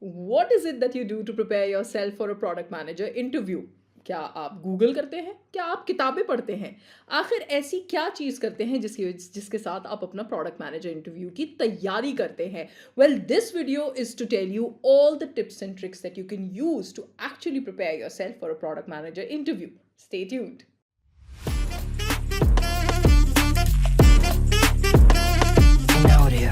What is it that you do to prepare yourself for a product manager interview? क्या आप Google करते हैं? क्या आप किताबें पढ़ते हैं? आखिर ऐसी क्या चीज़ करते हैं जिसके साथ आप अपना प्रोडक्ट मैनेजर इंटरव्यू की तैयारी करते हैं? Well, this video is to tell you all the tips and tricks that you can use to actually prepare yourself for a product manager interview. Stay tuned. Audio.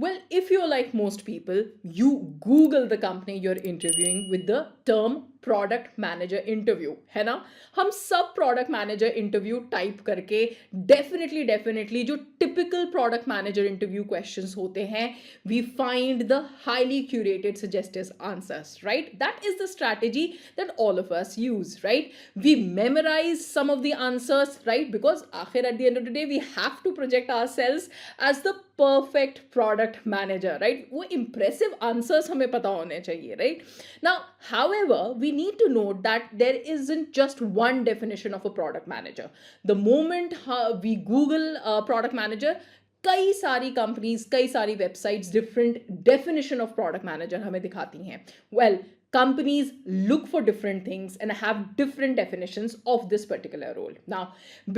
Well, if you're like most people, you Google the company you're interviewing with the term product manager interview, है ना? हम सब product manager interview type करके definitely जो typical product manager interview questions होते हैं, we find the highly curated suggested answers, right? That is the strategy that all of us use, right? We memorize some of the answers, right? Because आखिर at the end of the day we have to project ourselves as the perfect product manager, right? वो impressive answers हमें पता होने चाहिए, right? Now, however, we need to note that there isn't just one definition of a product manager. The moment we Google product manager, कई सारी companies, कई सारी websites different definition of product manager हमें दिखाती हैं. Well, companies look for different things and have different definitions of this particular role. Now,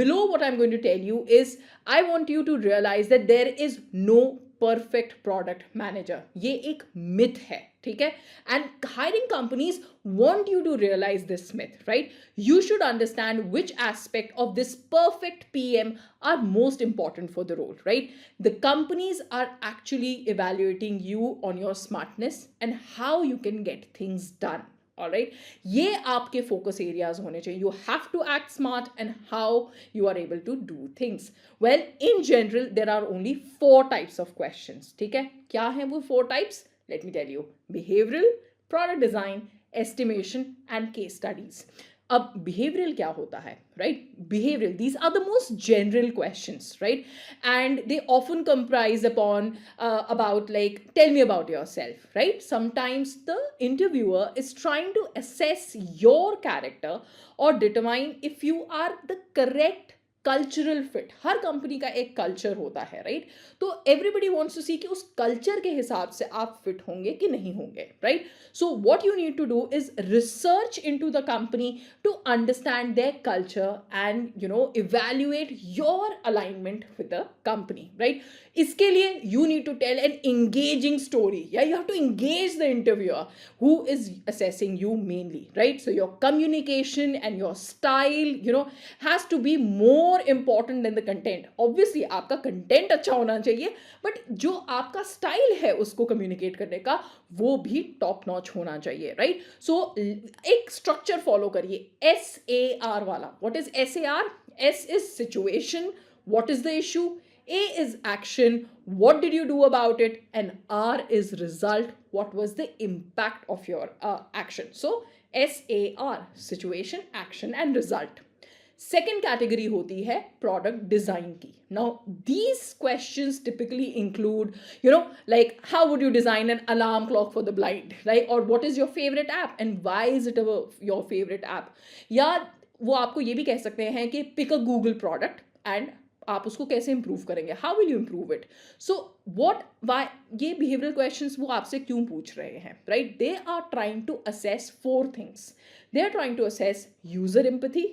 below what I'm going to tell you is, I want you to realize that there is no perfect product manager. ये एक myth है, ठीक है? And hiring companies want you to realize this myth, right? You should understand which aspect of this perfect PM are most important for the role, right? The companies are actually evaluating you on your smartness and how you can get things done. All right, ये आपके focus areas होने चाहिए. You have to act smart and how you are able to do things. Well, in general, there are only 4 types of questions. ठीक है? क्या हैं वो 4 types? Let me tell you. Behavioral, product design, estimation, and case studies. अब behavioral क्या होता है, right? Behavioral, these are the most general questions, right? And they often comprise upon about like, tell me about yourself, right? Sometimes the interviewer is trying to assess your character or determine if you are the correct cultural fit. Her company का एक culture होता है, right? तो everybody wants to सी कि उस culture के हिसाब से आप फिट होंगे कि नहीं होंगे, right? So what you need to do is research into the company to understand their culture and evaluate your alignment with the company, right? इसके लिए you need to tell an engaging story. या you have to engage the interviewer who is assessing you mainly, right? So your communication and your style has to be more important than the content. Obviously आपका content अच्छा होना चाहिए, but जो आपका style है उसको communicate करने का वो भी top notch होना चाहिए, right? So एक structure follow करिए, SAR वाला. What is SAR? S is situation. What is the issue? A is action, what did you do about it? And R is result, what was the impact of your action? So SAR, situation, action and result. Second category होती है product design की. Now these questions typically include like how would you design an alarm clock for the blind, right? Or what is your favorite app and why is it your favorite app? या वो आपको ये भी कह सकते हैं कि pick a Google product and आप उसको कैसे इंप्रूव करेंगे, how will you improve it? So what, why, ये बिहेवियरल क्वेश्चंस वो आपसे क्यों पूछ रहे हैं, right? They are trying to assess 4 things. They are trying to assess user empathy,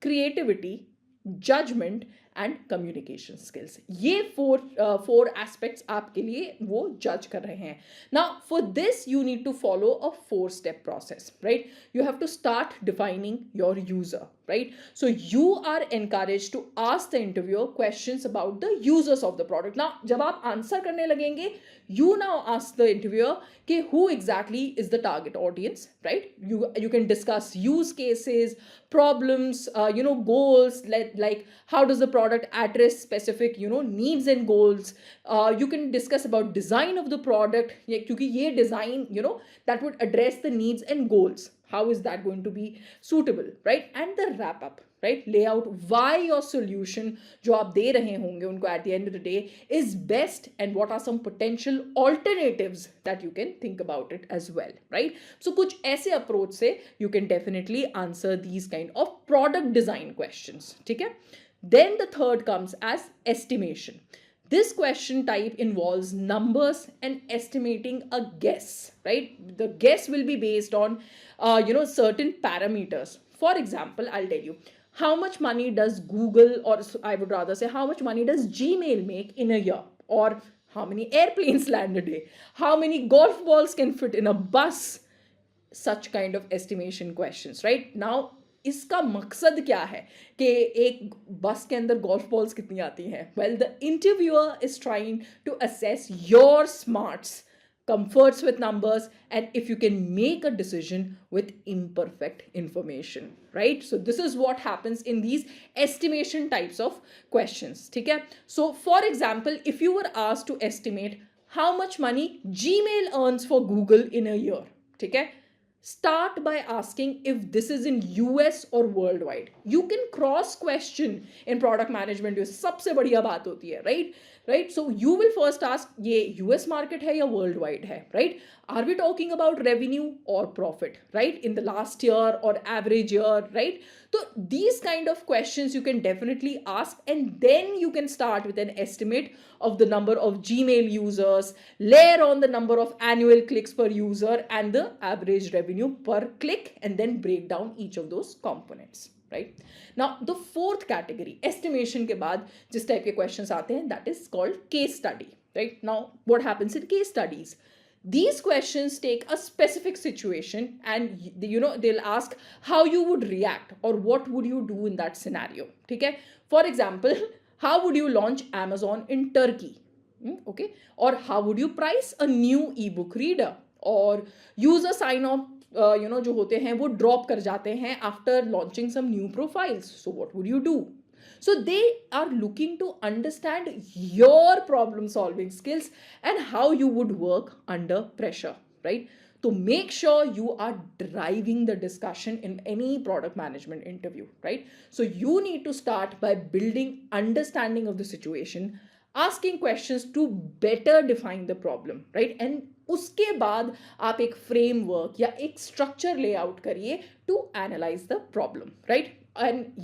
creativity, judgement and communication skills. ये फोर एस्पेक्ट्स आपके लिए वो जज कर रहे हैं. Now for this you need to follow a 4-step process, right? You have to start defining your user, right? So you are encouraged to ask the interviewer questions about the users of the product. Now जब आप answer करने लगेंगे, you now ask the interviewer कि who exactly is the target audience, right? You can discuss use cases, problems, goals, like how does the product address specific needs and goals. You can discuss about design of the product, क्योंकि ये design that would address the needs and goals. How is that going to be suitable, right? And the wrap up, right? Lay out why your solution जो आप दे रहे होंगे उनको at the end of the day is best and what are some potential alternatives that you can think about it as well, right? So कुछ ऐसे approach से you can definitely answer these kind of product design questions, ठीक है? Then the third comes as estimation. This question type involves numbers and estimating a guess, right? The guess will be based on, certain parameters. For example, I'll tell you, how much money does Google, or I would rather say, how much money does Gmail make in a year? Or how many airplanes land a day? How many golf balls can fit in a bus? Such kind of estimation questions, right? Now इसका मकसद क्या है कि एक बस के अंदर golf balls कितनी आती हैं? Well, the interviewer is trying to assess your smarts, comforts with numbers, and if you can make a decision with imperfect information, right? So this is what happens in these estimation types of questions. ठीक है? So for example, if you were asked to estimate how much money Gmail earns for Google in a year, ठीक है? Start by asking if this is in US or worldwide. You can cross question in product management. जो सबसे बढ़िया बात होती है, right? So you will first ask ये US market है या worldwide है, right? Are we talking about revenue or profit, right? In the last year or average year, right? So these kind of questions you can definitely ask, and then you can start with an estimate of the number of Gmail users, layer on the number of annual clicks per user and the average revenue per click, and then break down each of those components. Right? Now, the fourth category, estimation के बाद जिस type के questions आते हैं, that is called case study. Right? Now, what happens in case studies? These questions take a specific situation and they'll ask how you would react or what would you do in that scenario. Okay? For example, how would you launch Amazon in Turkey? Okay? Or how would you price a new ebook reader? Or user sign off जो होते हैं वो drop कर जाते हैं after launching some new profiles, so what would you do? So they are looking to understand your problem solving skills and how you would work under pressure, right? To make sure you are driving the discussion in any product management interview, right? So you need to start by building understanding of the situation, asking questions to better define the problem, right? And उसके बाद आप एक framework या एक structure layout करिए to analyse the problem, right? And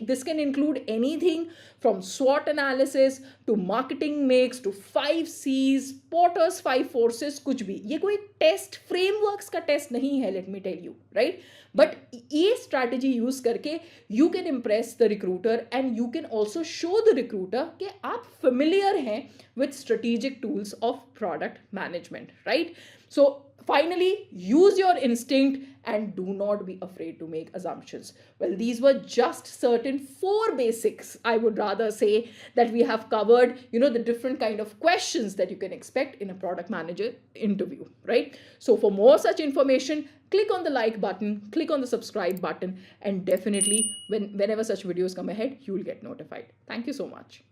this can include anything from SWOT analysis to marketing mix to 5 C's, Porter's 5 forces, कुछ भी. ये कोई टेस्ट फ्रेमवर्क्स का टेस्ट नहीं है, let me tell you, right? But ये strategy use करके you can impress the recruiter and you can also show the recruiter कि आप familiar हैं with strategic tools of product management, right? So finally, use your instinct and do not be afraid to make assumptions. Well, these were just certain 4 basics, I would rather say, that we have covered, the different kind of questions that you can expect in a product manager interview, right? So for more such information, click on the like button, click on the subscribe button, and definitely whenever such videos come ahead, you will get notified. Thank you so much.